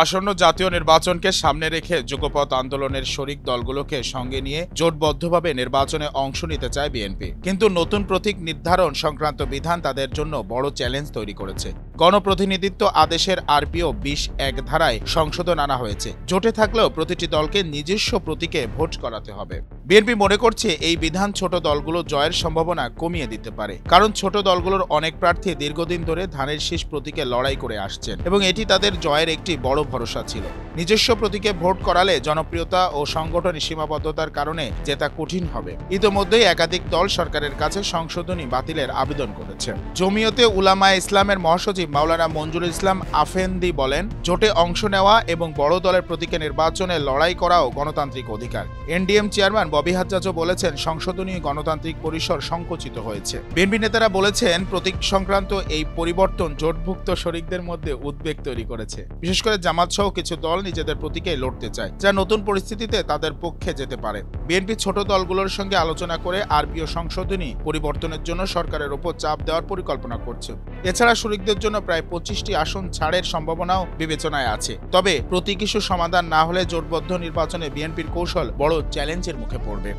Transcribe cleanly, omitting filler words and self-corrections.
আসন্ন জাতীয় নির্বাচনকে সামনে রেখে যুগপৎ আন্দোলনের শরিক দলগুলোকে সঙ্গে নিয়ে জোটবদ্ধভাবে নির্বাচনে অংশ নিতে চায় বিএনপি। কিন্তু নতুন প্রতীক নির্ধারণ সংক্রান্ত বিধান তাদের জন্য বড় চ্যালেঞ্জ তৈরি করেছে। গণপ্রতিনিধিত্ব আদেশের আরপিও ২০(১) ধারায় সংশোধন আনা হয়েছে। জোটে থাকলেও প্রতিটি দলকে নিজস্ব প্রতীকে ভোট করাতে হবে। বিএনপি মনে করছে এই বিধান ছোট দলগুলো জয়ের সম্ভাবনা কমিয়ে দিতে পারে, কারণ ছোট দলগুলোর অনেক প্রার্থী দীর্ঘদিন ধরে ধানের শীষ প্রতীকে লড়াই করে আসছেন এবং এটি তাদের জয়ের একটি বড় ভরসা ছিল। নিজস্ব প্রতীকে ভোট করালে জনপ্রিয়তা ও সংগঠনী সীমাবদ্ধতার কারণে জেতা কঠিন হবে। ইতোমধ্যেই একাধিক দল সরকারের কাছে সংশোধনী বাতিলের আবেদন করেছে। জমিয়তে উলামায়ে ইসলামের মহাসচিব মাওলানা মঞ্জুরুল ইসলাম আফেন্দি বলেন, জোটে অংশ নেওয়া এবং বড় দলের প্রতীকে নির্বাচনে লড়াই করাও গণতান্ত্রিক অধিকার। এনডিএম চেয়ারম্যান ববি হাজ্জাজও বলেছেন, সংশোধনী গণতান্ত্রিক পরিসর সংকুচিত হয়েছে। বিএনপি নেতারা বলেছেন, প্রতীক সংক্রান্ত এই পরিবর্তন জোটভুক্ত শরিকদের মধ্যে উদ্বেগ তৈরি করেছে। বিশেষ করে জামাত সহ কিছু দল নিজেদের প্রতীকে লড়তে চায়, যা নতুন পরিস্থিতিতে তাদের পক্ষে যেতে পারে। বিএনপি ছোট দলগুলোর সঙ্গে আলোচনা করে আরপিও সংশোধনী পরিবর্তনের জন্য সরকারের উপর চাপ দেওয়ার পরিকল্পনা করছে। এছাড়া শরিকদের জন্য প্রায় 25টি আসন ছাড়ের সম্ভাবনাও বিবেচনায় আছে। তবে প্রতীক ইস্যু সমাধান না হলে জোটবদ্ধ নির্বাচনে বিএনপির কৌশল বড় চ্যালেঞ্জের মুখে পড়বে।